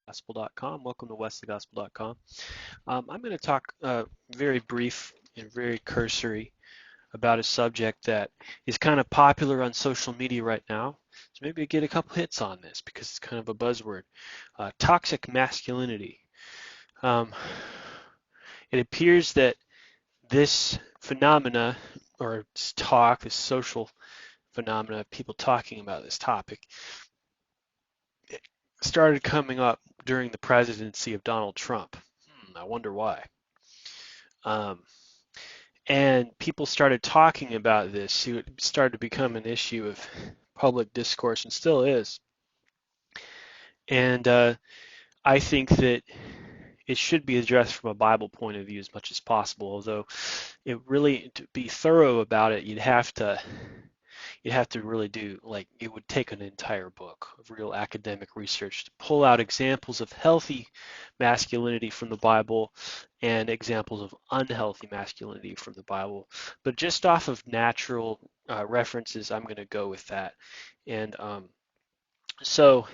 westthegospel.com. Welcome to westthegospel.com. I'm going to talk very brief and very cursory about a subject that is kind of popular on social media right now. So maybe I get a couple hits on this because it's kind of a buzzword. Toxic masculinity. Um, it appears that this phenomena, or this social phenomena of people talking about this topic, started coming up during the presidency of Donald Trump. I wonder why. Um, and people started talking about this. It started to become an issue of public discourse and still is. And I think that it should be addressed from a Bible point of view as much as possible. Although it really, to be thorough about it, you'd have to really do, like, it would take an entire book of real academic research to pull out examples of healthy masculinity from the Bible and examples of unhealthy masculinity from the Bible. But just off of natural references, I'm going to go with that. And so,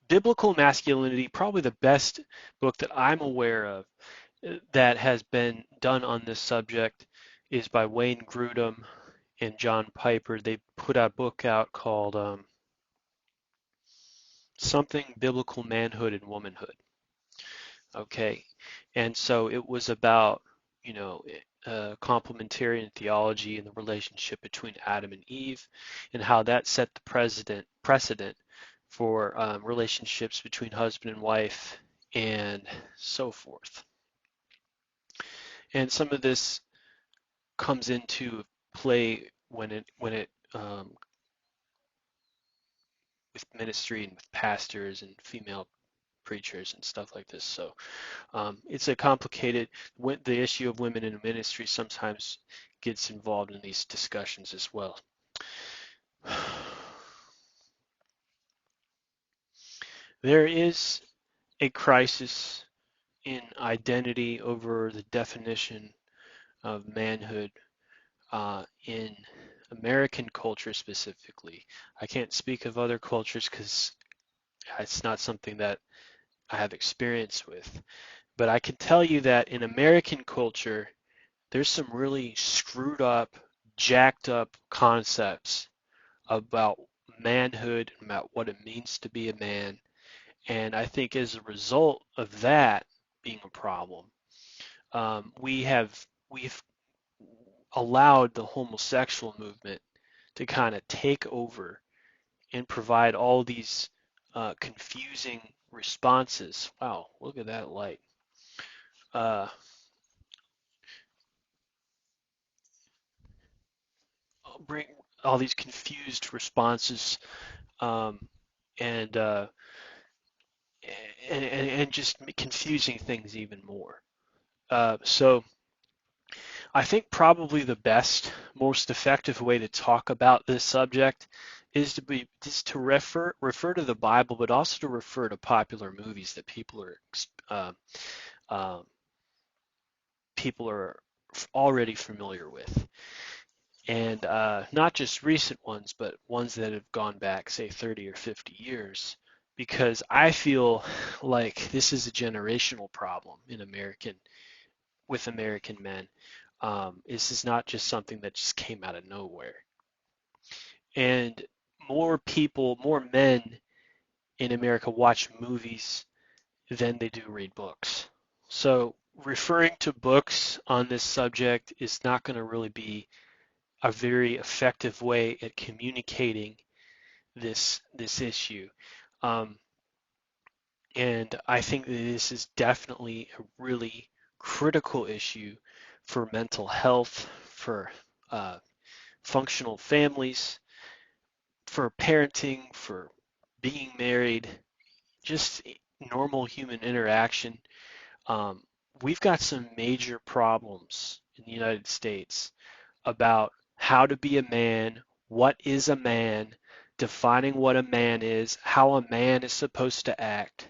Biblical Masculinity, probably the best book that I'm aware of that has been done on this subject, is by Wayne Grudem and John Piper. They put a book out called Something Biblical Manhood and Womanhood. Okay, and so it was about, you know, complementarian theology and the relationship between Adam and Eve, and how that set the precedent for relationships between husband and wife and so forth. And some of this comes into play when it with ministry and with pastors and female preachers and stuff like this. So it's a complicated. The issue of women in ministry sometimes gets involved in these discussions as well. There is a crisis in identity over the definition of manhood in American culture specifically. I can't speak of other cultures because it's not something that I have experience with. But I can tell you that in American culture, there's some really screwed up, jacked up concepts about manhood, about what it means to be a man. And I think as a result of that being a problem, we've allowed the homosexual movement to kind of take over and provide all these confusing responses. Wow, look at that light. Uh, bring all these confused responses um, and, uh, and just confusing things even more. So I think probably the best, most effective way to talk about this subject is to refer to the Bible, but also to refer to popular movies that uh, uh, people are already familiar with, and not just recent ones, but ones that have gone back, say, 30 or 50 years. Because I feel like this is a generational problem in American men. This is not just something that just came out of nowhere. And more men in America watch movies than they do read books. So referring to books on this subject is not going to really be a very effective way at communicating this issue. Um, and I think that this is definitely a really critical issue for mental health, for uh, functional families, for parenting, for being married, just normal human interaction. Um, we've got some major problems in the United States about how to be a man, what is a man, defining what a man is, how a man is supposed to act.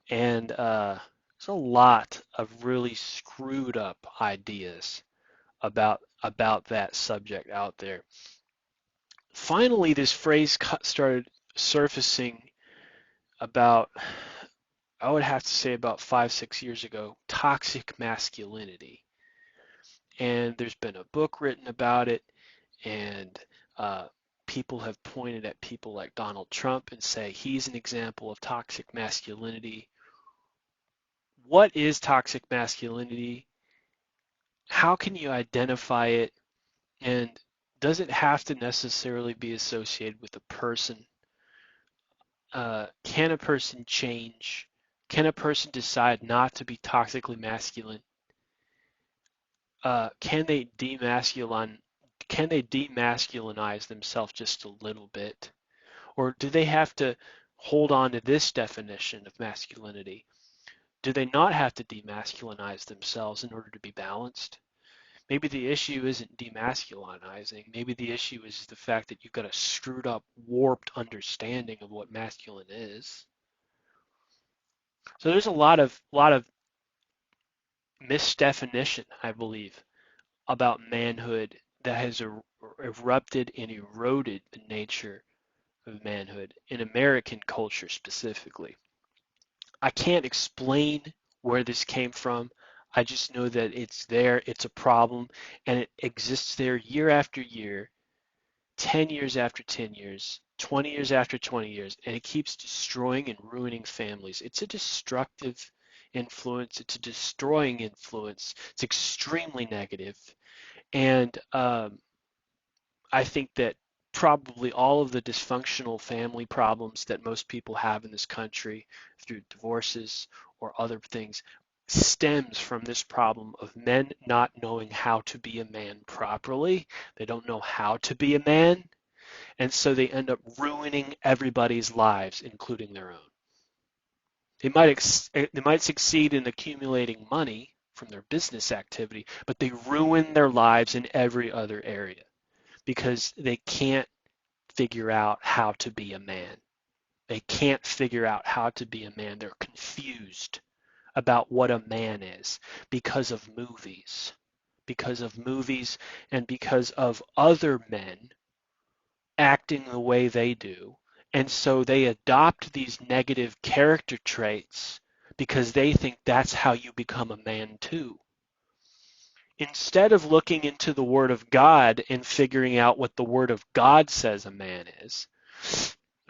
And there's a lot of really screwed up ideas about that subject out there. Finally, this phrase started surfacing about, I would have to say about 5, 6 years ago, toxic masculinity. And there's been a book written about it, and uh, people have pointed at people like Donald Trump and say he's an example of toxic masculinity. What is toxic masculinity? How can you identify it? And does it have to necessarily be associated with a person? Can a person change? Can a person decide not to be toxically masculine? Can they demasculinize themselves just a little bit? Or do they have to hold on to this definition of masculinity? Do they not have to demasculinize themselves in order to be balanced? Maybe the issue isn't demasculinizing. Maybe the issue is the fact that you've got a screwed up, warped understanding of what masculine is. So there's a lot of misdefinition, I believe, about manhood that has erupted and eroded the nature of manhood in American culture specifically. I can't explain where this came from. I just know that it's there, it's a problem, and it exists there year after year, 10 years after 10 years, 20 years after 20 years, and it keeps destroying and ruining families. It's a destructive influence, it's a destroying influence, it's extremely negative. And I think that probably all of the dysfunctional family problems that most people have in this country through divorces or other things stems from this problem of men not knowing how to be a man properly. They don't know how to be a man, and so they end up ruining everybody's lives, including their own. They might succeed in accumulating money from their business activity, but they ruin their lives in every other area because they can't figure out how to be a man. They can't figure out how to be a man. They're confused about what a man is because of movies and because of other men acting the way they do. And so they adopt these negative character traits because they think that's how you become a man too. Instead of looking into the Word of God and figuring out what the Word of God says a man is,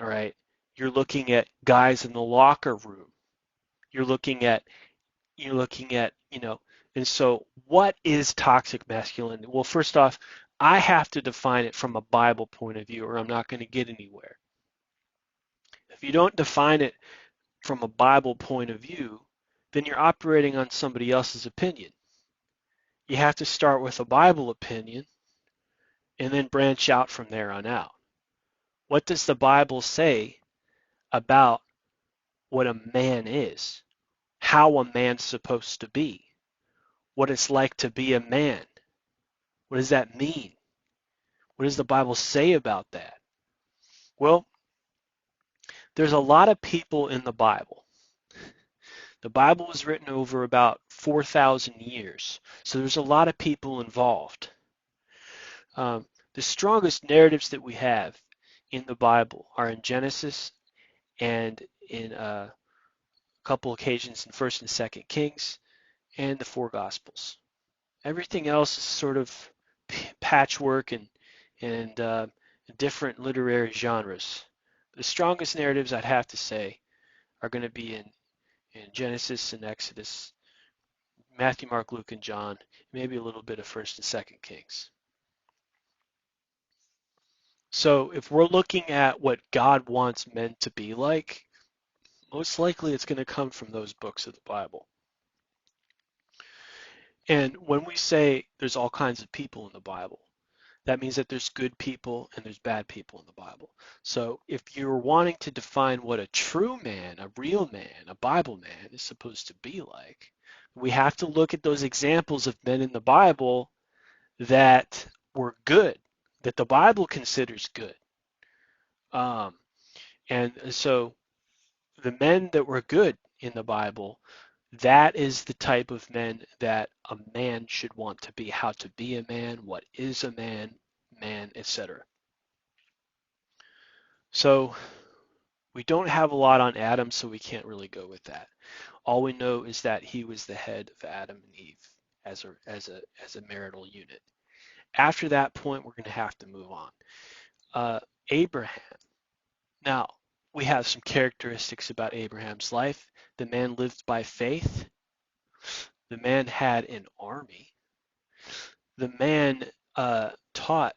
all right, you're looking at guys in the locker room. You're looking at, and so what is toxic masculinity? Well, first off, I have to define it from a Bible point of view or I'm not going to get anywhere. If you don't define it from a Bible point of view, then you're operating on somebody else's opinion. You have to start with a Bible opinion and then branch out from there on out. What does the Bible say about what a man is? How a man's supposed to be? What it's like to be a man? What does that mean? What does the Bible say about that? Well, there's a lot of people in the Bible. The Bible was written over about 4,000 years, so there's a lot of people involved. Um, the strongest narratives that we have in the Bible are in Genesis and in a couple occasions in First and Second Kings and the four Gospels. Everything else is sort of patchwork and different literary genres. The strongest narratives I'd have to say are going to be in Genesis and Exodus, Matthew, Mark, Luke, and John, maybe a little bit of First and Second Kings. So if we're looking at what God wants men to be like, most likely it's going to come from those books of the Bible. And when we say there's all kinds of people in the Bible, that means that there's good people and there's bad people in the Bible. So if you're wanting to define what a true man, a real man, a Bible man is supposed to be like, we have to look at those examples of men in the Bible that were good, that the Bible considers good. Um, and so the men that were good in the Bible, that is the type of men that a man should want to be, how to be a man, what is a man, etc. So We don't have a lot on Adam, so we can't really go with that. All we know is that he was the head of Adam and Eve as a marital unit. After that point, we're going to have to move on. Uh, Abraham. Now, we have some characteristics about Abraham's life. The man lived by faith. The man had an army. The man taught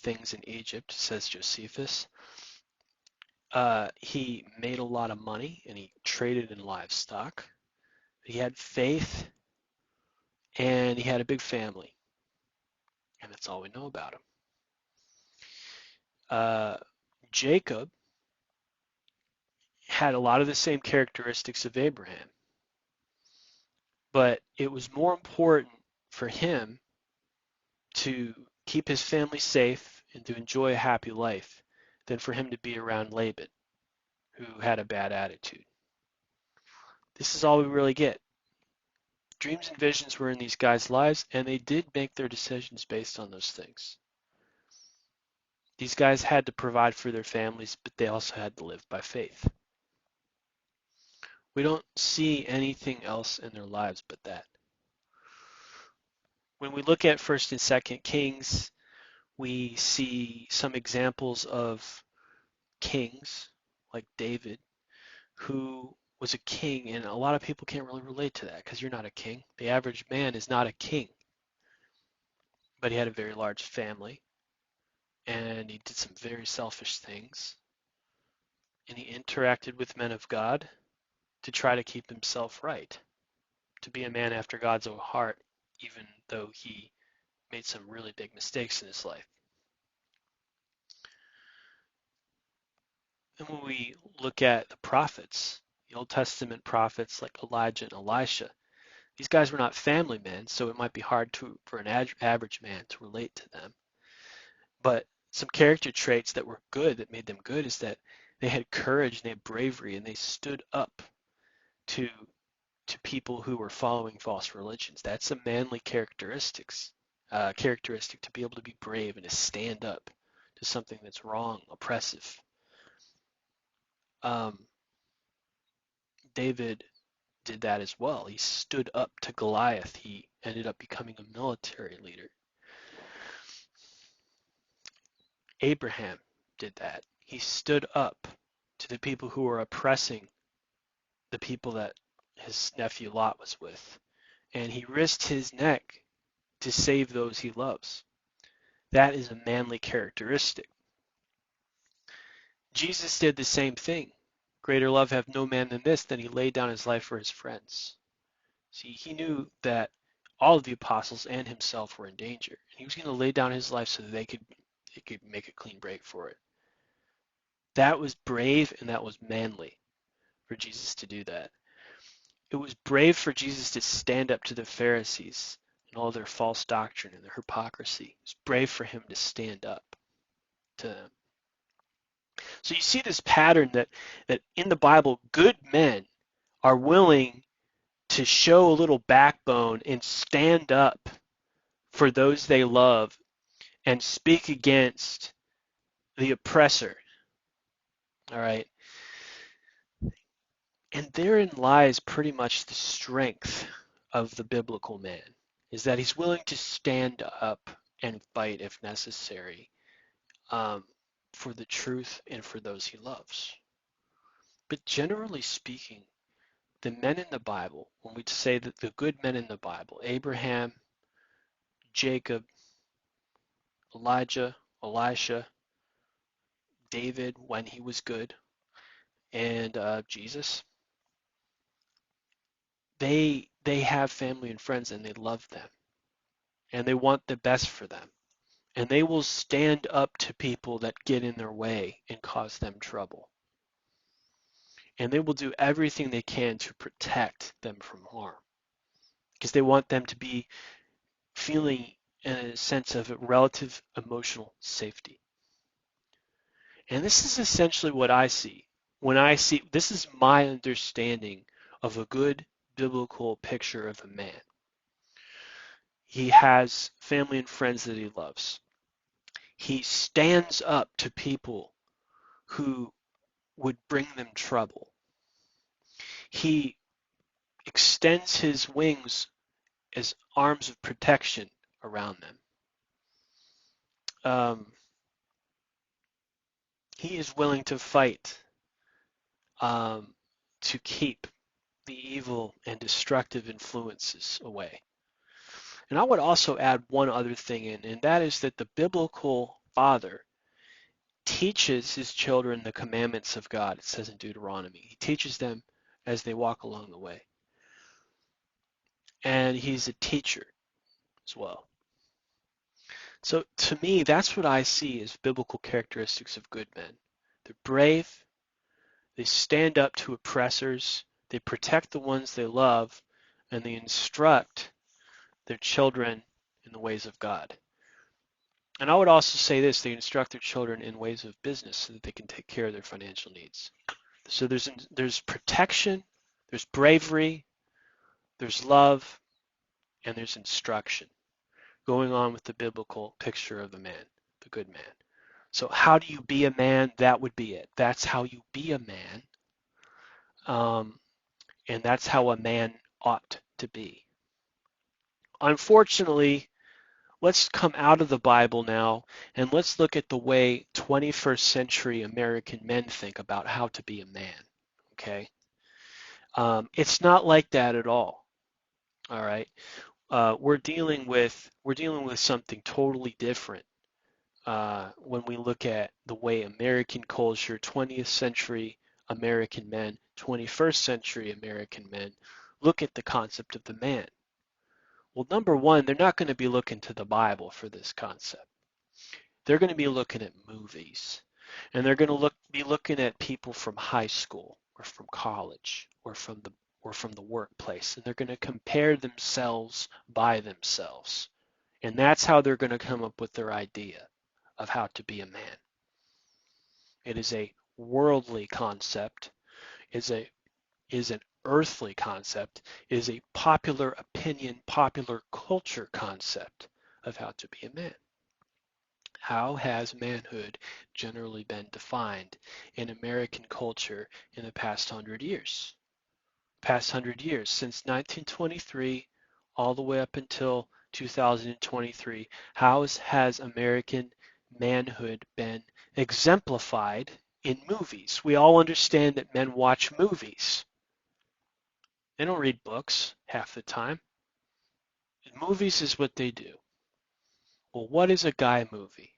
things in Egypt, says Josephus. He made a lot of money and he traded in livestock. He had faith and he had a big family, and that's all we know about him. Uh, Jacob had a lot of the same characteristics of Abraham, but it was more important for him to keep his family safe and to enjoy a happy life than for him to be around Laban, who had a bad attitude. This is all we really get. Dreams and visions were in these guys' lives, and they did make their decisions based on those things. These guys had to provide for their families, but they also had to live by faith. We don't see anything else in their lives but that. When we look at 1st and 2nd Kings, we see some examples of kings like David, who was a king, and a lot of people can't really relate to that because you're not a king. The average man is not a king, but he had a very large family, and he did some very selfish things, and he interacted with men of God to try to keep himself right, to be a man after God's own heart, even though he made some really big mistakes in his life. And when we look at the prophets, the Old Testament prophets like Elijah and Elisha, these guys were not family men, so it might be hard for an average man to relate to them. But some character traits that were good, that made them good, is that they had courage and they had bravery and they stood up to people who were following false religions. That's a manly characteristic to be able to be brave and to stand up to something that's wrong, oppressive. Um, David did that as well. He stood up to Goliath. He ended up becoming a military leader. Abraham did that. He stood up to the people who were oppressing the people that his nephew Lot was with. And he risked his neck to save those he loves. That is a manly characteristic. Jesus did the same thing. Greater love have no man than this, than he laid down his life for his friends. See, he knew that all of the apostles and himself were in danger, and he was going to lay down his life so that they could make a clean break for it. That was brave and that was manly for Jesus to do that. It was brave for Jesus to stand up to the Pharisees and all their false doctrine and their hypocrisy. It was brave for him to stand up to them. So you see this pattern that in the Bible, good men are willing to show a little backbone and stand up for those they love and speak against the oppressor. All right. And therein lies pretty much the strength of the biblical man, is that he's willing to stand up and fight if necessary, for the truth and for those he loves. But generally speaking, the men in the Bible, when we say that the good men in the Bible, Abraham, Jacob, Elijah, Elisha, David when he was good, and Jesus, they have family and friends and they love them and they want the best for them. And they will stand up to people that get in their way and cause them trouble. And they will do everything they can to protect them from harm because they want them to be feeling a sense of relative emotional safety. And this is essentially what I see. This is my understanding of a good biblical picture of a man. He has family and friends that he loves. He stands up to people who would bring them trouble. He extends his wings as arms of protection around them. Um, he is willing to fight um, to keep the evil and destructive influences away. And I would also add one other thing in, and that is that the biblical father teaches his children the commandments of God, it says in Deuteronomy. He teaches them as they walk along the way. And he's a teacher as well. So to me, that's what I see as biblical characteristics of good men. They're brave, they stand up to oppressors, they protect the ones they love, and they instruct their children in the ways of God. And I would also say this, they instruct their children in ways of business so that they can take care of their financial needs. So there's protection, there's bravery, there's love, and there's instruction going on with the biblical picture of the man, the good man. So how do you be a man? That would be it. That's how you be a man. And that's how a man ought to be. Unfortunately, let's come out of the Bible now and let's look at the way 21st century American men think about how to be a man. Okay? It's not like that at all. All right? We're dealing with something totally different when we look at the way American culture, 20th century American men, 21st century American men look at the concept of the man. Well, number one, they're not going to be looking to the Bible for this concept. They're going to be looking at movies, and they're going to be looking at people from high school or from college or from the workplace, and they're going to compare themselves by themselves. And that's how they're going to come up with their idea of how to be a man. It is a worldly concept, is an earthly concept, is a popular opinion, popular culture concept of how to be a man. How has manhood generally been defined in American culture in the past 100 years? Past 100 years, since 1923 all the way up until 2023, how has American manhood been exemplified in movies? We all understand that men watch movies. They don't read books half the time. Movies is what they do. Well, what is a guy movie?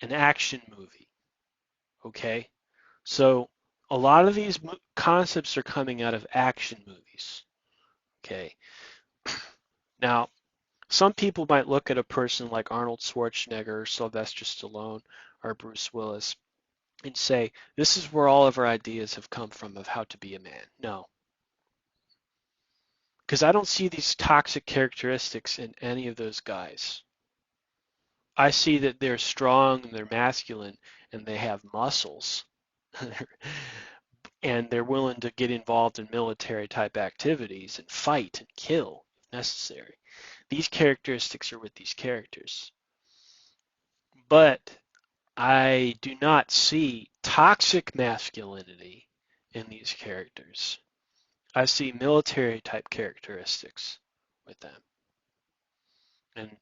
An action movie, okay? So a lot of these concepts are coming out of action movies, okay? Now, some people might look at a person like Arnold Schwarzenegger, or Sylvester Stallone, or Bruce Willis and say, this is where all of our ideas have come from of how to be a man. No, because I don't see these toxic characteristics in any of those guys. I see that they're strong and they're masculine and they have muscles and they're willing to get involved in military type activities and fight and kill if necessary. These characteristics are with these characters. But I do not see toxic masculinity in these characters. I see military type characteristics with them. And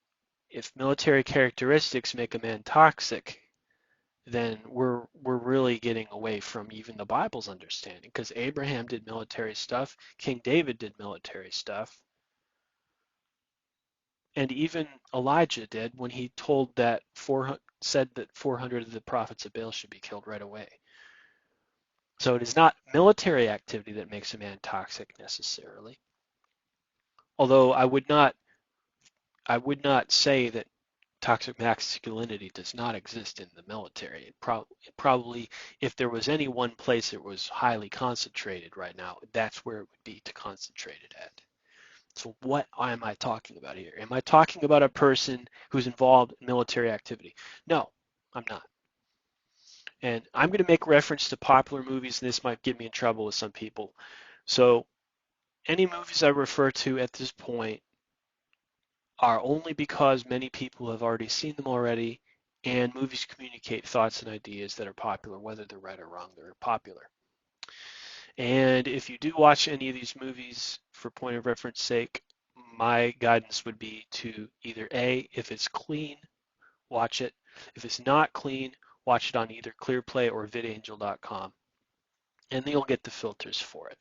if military characteristics make a man toxic, then we're really getting away from even the Bible's understanding, because Abraham did military stuff, King David did military stuff, and even Elijah did when he said that 400 of the prophets of Baal should be killed right away. So it is not military activity that makes a man toxic necessarily. Although I would not say that toxic masculinity does not exist in the military. It probably, if there was any one place it was highly concentrated right now, that's where it would be to concentrate it at. So what am I talking about here? Am I talking about a person who's involved in military activity? No, I'm not. And I'm going to make reference to popular movies, and this might get me in trouble with some people. So any movies I refer to at this point are only because many people have already seen them already And movies communicate thoughts and ideas that are popular, whether they're right or wrong, they're popular. And if you do watch any of these movies for point of reference sake, my guidance would be to either A, if it's clean, watch it. If it's not clean, watch it on either ClearPlay or vidangel.com, and you'll get the filters for it.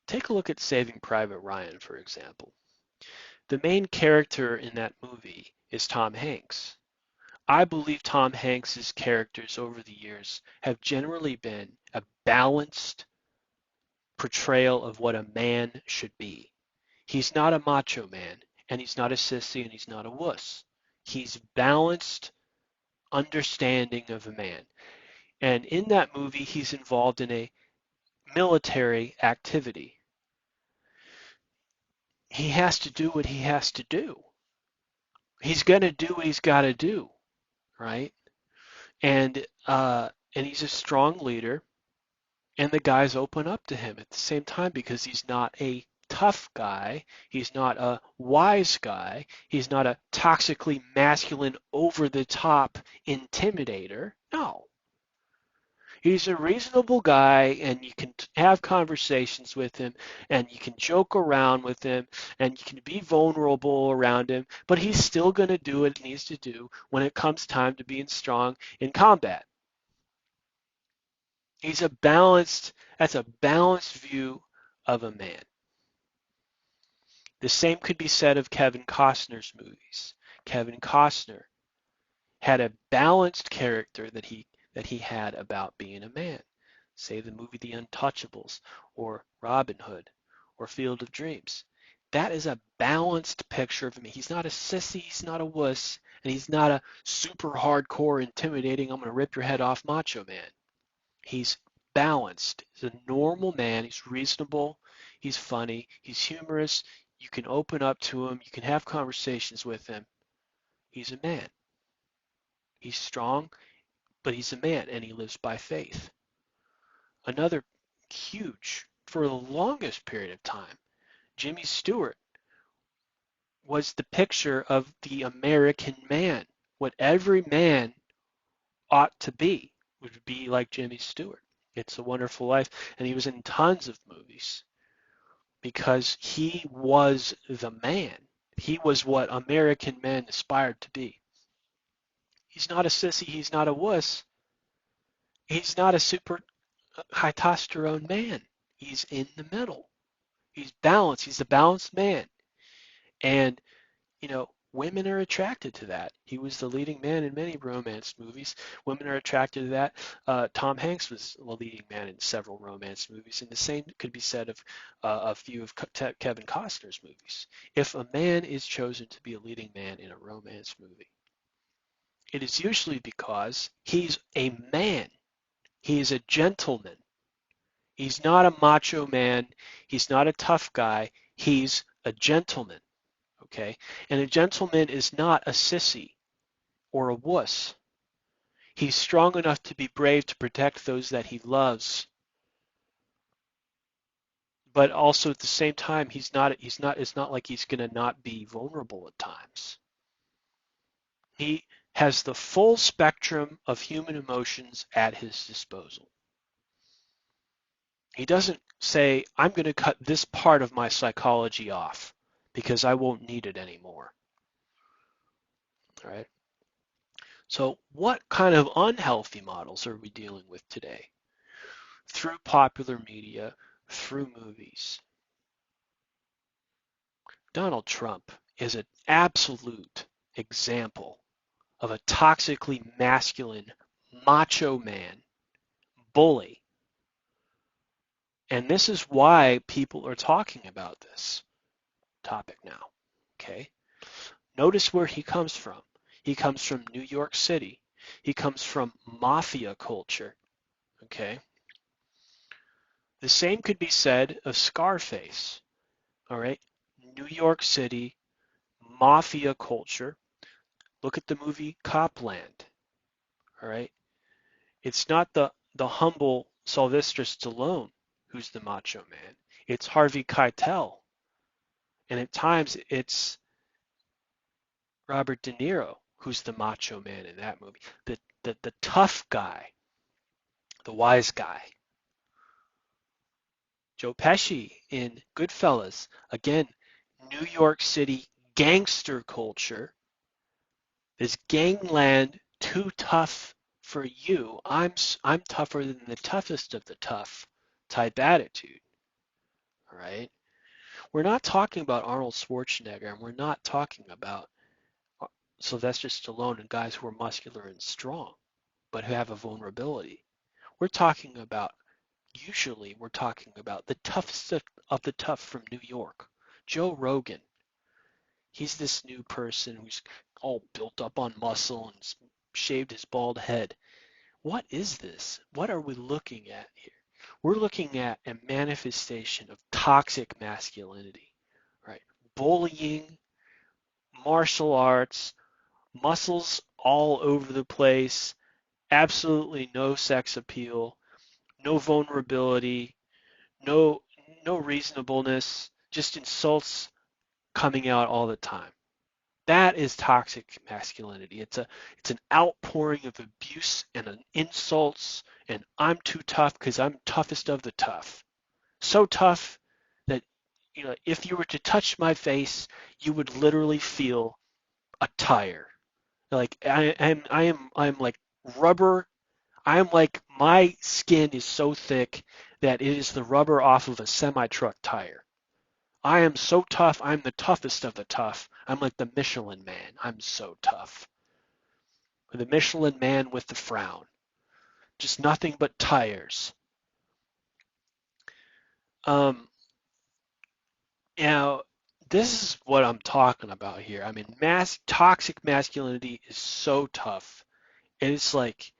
Take a look at Saving Private Ryan, for example. The main character in that movie is Tom Hanks. I believe Tom Hanks's characters over the years have generally been a balanced portrayal of what a man should be. He's not a macho man, and he's not a sissy, and he's not a wuss. He's balanced understanding of a man. And in that movie, he's involved in a military activity. He has to do what he has to do. He's going to do what he's got to do, right? And he's a strong leader, and the guys open up to him at the same time because he's not a tough guy. He's not a wise guy. He's not a toxically masculine, over the top intimidator. No. He's a reasonable guy, and you can have conversations with him, and you can joke around with him, and you can be vulnerable around him, but he's still going to do what he needs to do when it comes time to being strong in combat. That's a balanced view of a man. The same could be said of Kevin Costner's movies. Kevin Costner had a balanced character that he had about being a man. Say the movie The Untouchables or Robin Hood or Field of Dreams. That is a balanced picture of me. He's not a sissy, he's not a wuss, and he's not a super hardcore, intimidating, I'm going to rip your head off macho man. He's balanced. He's a normal man. He's reasonable. He's funny. He's humorous. You can open up to him. You can have conversations with him. He's a man. He's strong, but he's a man, and he lives by faith. Another huge, for the longest period of time, Jimmy Stewart was the picture of the American man. What every man ought to be would be like Jimmy Stewart. It's a Wonderful Life, and he was in tons of movies because he was the man. He was what American men aspired to be. He's not a sissy, he's not a wuss, he's not a super high testosterone man. He's in the middle. He's balanced. He's a balanced man. And, women are attracted to that. He was the leading man in many romance movies. Women are attracted to that. Tom Hanks was the leading man in several romance movies, and the same could be said of a few of Kevin Costner's movies. If a man is chosen to be a leading man in a romance movie, it is usually because he's a man. He is a gentleman. He's not a macho man. He's not a tough guy. He's a gentleman. Okay? And a gentleman is not a sissy or a wuss. He's strong enough to be brave to protect those that he loves. But also at the same time, it's not like he's going to not be vulnerable at times. He has the full spectrum of human emotions at his disposal. He doesn't say, I'm going to cut this part of my psychology off because I won't need it anymore. All right. So what kind of unhealthy models are we dealing with today? Through popular media, through movies. Donald Trump is an absolute example of a toxically masculine, macho man, bully. And this is why people are talking about this topic now. Okay? Notice where he comes from. He comes from New York City. He comes from mafia culture. Okay? The same could be said of Scarface. All right? New York City, mafia culture. Look at the movie Copland. All right? It's not the humble Sylvester Stallone who's the macho man. It's Harvey Keitel. And at times it's Robert De Niro who's the macho man in that movie. The tough guy, the wise guy. Joe Pesci in Goodfellas. Again, New York City gangster culture. Is gangland too tough for you? I'm tougher than the toughest of the tough type attitude, right? We're not talking about Arnold Schwarzenegger, and we're not talking about uh, Sylvester Stallone and guys who are muscular and strong, but who have a vulnerability. We're talking about, usually, we're talking about the toughest of the tough from New York. Joe Rogan. He's this new person who's all built up on muscle and shaved his bald head. What is this? What are we looking at here? We're looking at a manifestation of toxic masculinity, right? Bullying, martial arts, muscles all over the place, absolutely no sex appeal, no vulnerability, no no reasonableness, just insults coming out all the time. That is toxic masculinity. It's an outpouring of abuse and an insults and I'm too tough because I'm toughest of the tough. So tough that if you were to touch my face, you would literally feel a tire. Like I'm like rubber. I'm like my skin is so thick that it is the rubber off of a semi truck tire. I am so tough. I'm the toughest of the tough. I'm like the Michelin man. I'm so tough. The Michelin man with the frown. Just nothing but tires. Um, now, this is what I'm talking about here. I mean, toxic masculinity is so tough. And it's like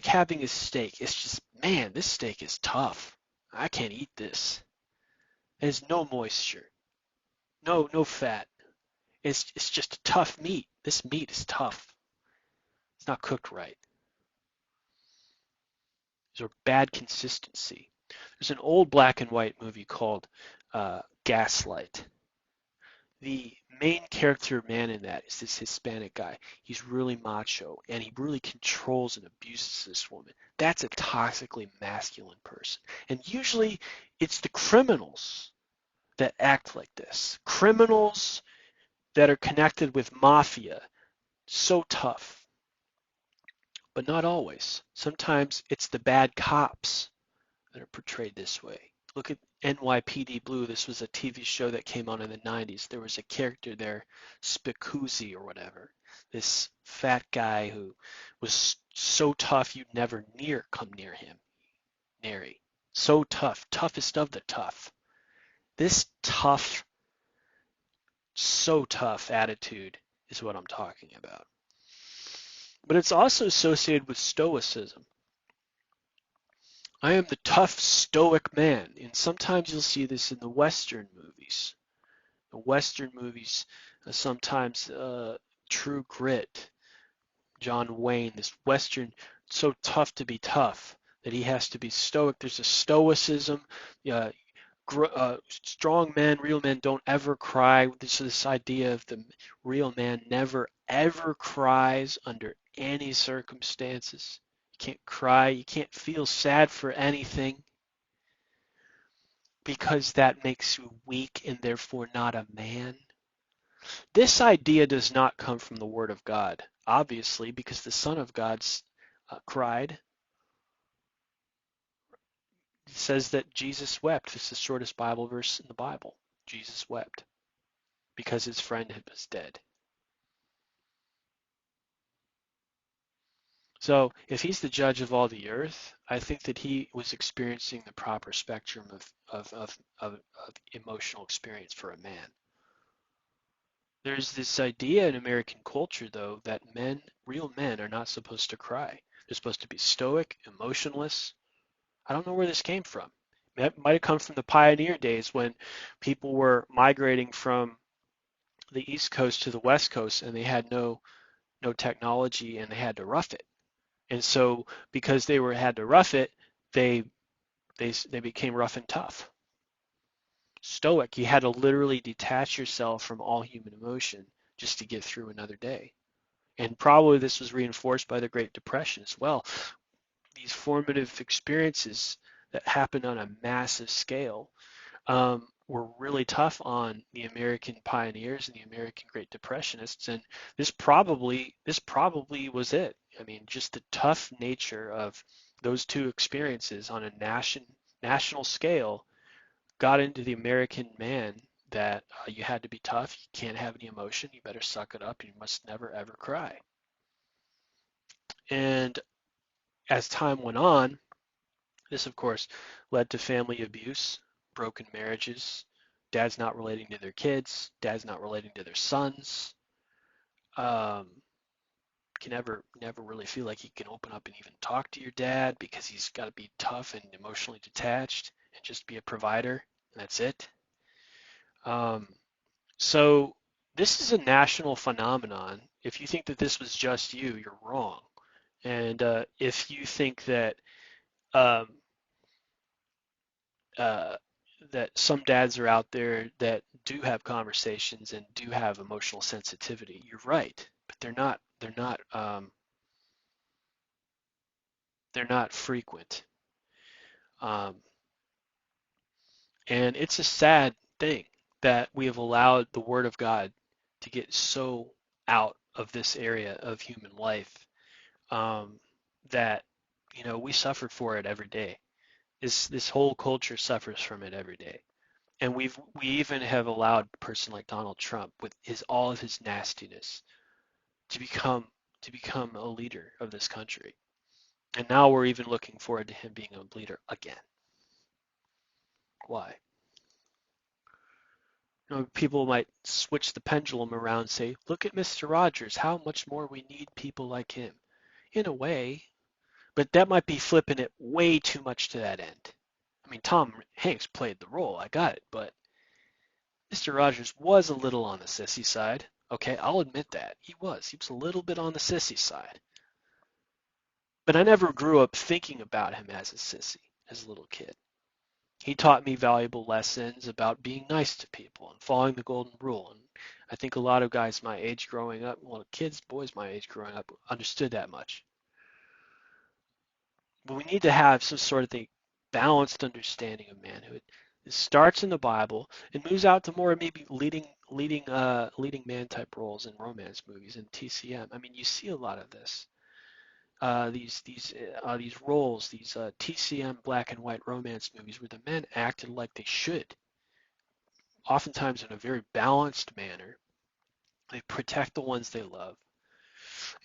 having a steak. It's just, man, this steak is tough. I can't eat this. There's no moisture, no fat. It's just a tough meat. This meat is tough. It's not cooked right. There's a bad consistency. There's an old black and white movie called Gaslight. The main character man in that is this Hispanic guy. He's really macho and he really controls and abuses this woman. That's a toxically masculine person. And usually it's the criminals that act like this. Criminals that are connected with mafia. So tough. But not always. Sometimes it's the bad cops that are portrayed this way. Look at NYPD Blue. This was a TV show that came on in the 90s. There was a character there, Spicuzzi or whatever. This fat guy who was so tough you'd never come near him. Nary. So tough, toughest of the tough. This tough, so tough attitude is what I'm talking about. But it's also associated with stoicism. I am the tough, stoic man, and sometimes you'll see this in the Western movies. The Western movies, sometimes True Grit, John Wayne, this Western, so tough to be tough that he has to be stoic. There's a stoicism. Uh, Strong men, real men don't ever cry. This idea of the real man never ever cries under any circumstances. You can't cry. You can't feel sad for anything because that makes you weak and therefore not a man. This idea does not come from the Word of God, obviously, because the Son of God cried. It says that Jesus wept. It's the shortest Bible verse in the Bible. Jesus wept because his friend was dead. So if he's the judge of all the earth, I think that he was experiencing the proper spectrum of emotional experience for a man. There's this idea in American culture, though, that real men, are not supposed to cry. They're supposed to be stoic, emotionless. I don't know where this came from. It might have come from the pioneer days when people were migrating from the East Coast to the West Coast and they had no technology and they had to rough it. And so because had to rough it, they they became rough and tough. Stoic, you had to literally detach yourself from all human emotion just to get through another day. And probably this was reinforced by the Great Depression as well. These formative experiences that happened on a massive scale were really tough on the American pioneers and the American Great Depressionists, and this probably was it. I mean, just the tough nature of those two experiences on a national scale got into the American man that you had to be tough, you can't have any emotion, you better suck it up, you must never ever cry. And as time went on, this, of course, led to family abuse, broken marriages, dads not relating to their kids, dads not relating to their sons. Um, can never really feel like you can open up and even talk to your dad because he's got to be tough and emotionally detached and just be a provider, and that's it. Um, so this is a national phenomenon. If you think that this was just you, you're wrong. And if you think um, uh, that some dads are out there that do have conversations and do have emotional sensitivity. You're right, but they're not frequent. Um, and it's a sad thing that we have allowed the Word of God to get so out of this area of human life um, that we suffer for it every day. This whole culture suffers from it every day. And we even have allowed a person like Donald Trump with his all of his nastiness to become a leader of this country. And now we're even looking forward to him being a leader again. Why? People might switch the pendulum around and say, look at Mr. Rogers, how much more we need people like him. In a way, but that might be flipping it way too much to that end. I mean, Tom Hanks played the role, I got it, but Mr. Rogers was a little on the sissy side. Okay, I'll admit that. He was. He was a little bit on the sissy side. But I never grew up thinking about him as a sissy as a little kid. He taught me valuable lessons about being nice to people and following the golden rule. And I think a lot of guys my age growing up, well, kids, boys my age growing up, understood that much. But we need to have some sort of the balanced understanding of manhood. It starts in the Bible and moves out to more maybe leading man type roles in romance movies and TCM. I mean, you see a lot of this. These roles, these TCM black and white romance movies where the men acted like they should, oftentimes in a very balanced manner. They protect the ones they love,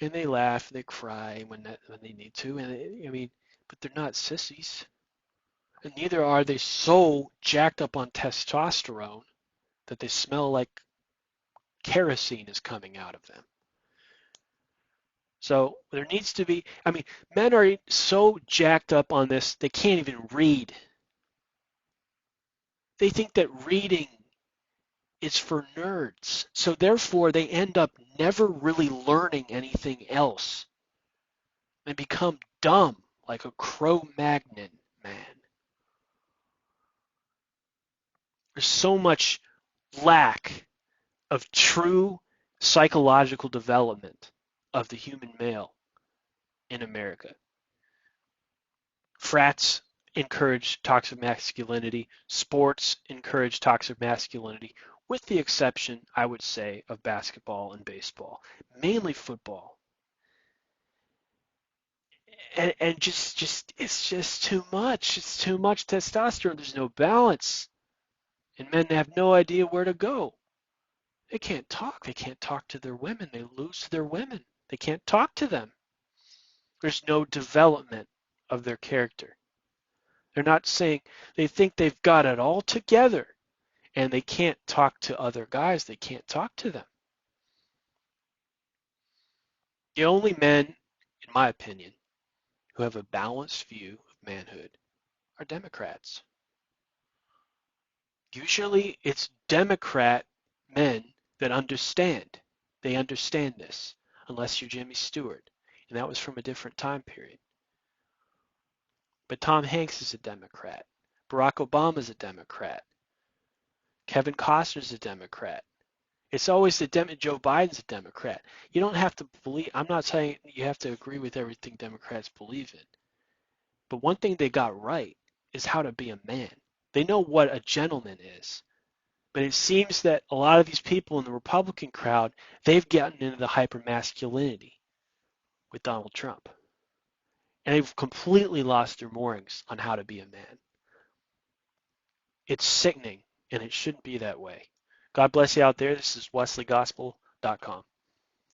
and they laugh, they cry when they need to, and I mean, but they're not sissies. And neither are they so jacked up on testosterone that they smell like kerosene is coming out of them. So there needs to be, I mean, men are so jacked up on this, they can't even read. They think that reading is for nerds. So therefore, they end up never really learning anything else and become dumb like a Cro-Magnon man. There's so much lack of true psychological development of the human male in America. Frats encourage toxic masculinity. Sports encourage toxic masculinity, with the exception, I would say, of basketball and baseball, mainly football. And just it's just too much. It's too much testosterone. There's no balance, and men have no idea where to go. They can't talk. They can't talk to their women. They lose their women. They can't talk to them. There's no development of their character. They're not saying they think they've got it all together and they can't talk to other guys. They can't talk to them. The only men, in my opinion, who have a balanced view of manhood are Democrats. Usually it's Democrat men that understand. They understand this, unless you're Jimmy Stewart. And that was from a different time period. But Tom Hanks is a Democrat. Barack Obama is a Democrat. Kevin Costner is a Democrat. It's always Joe Biden's a Democrat. You don't have to believe, I'm not saying you have to agree with everything Democrats believe in, but one thing they got right is how to be a man. They know what a gentleman is. But it seems that a lot of these people in the Republican crowd, they've gotten into the hypermasculinity with Donald Trump. And they've completely lost their moorings on how to be a man. It's sickening, and it shouldn't be that way. God bless you out there. This is wesleygospel.com.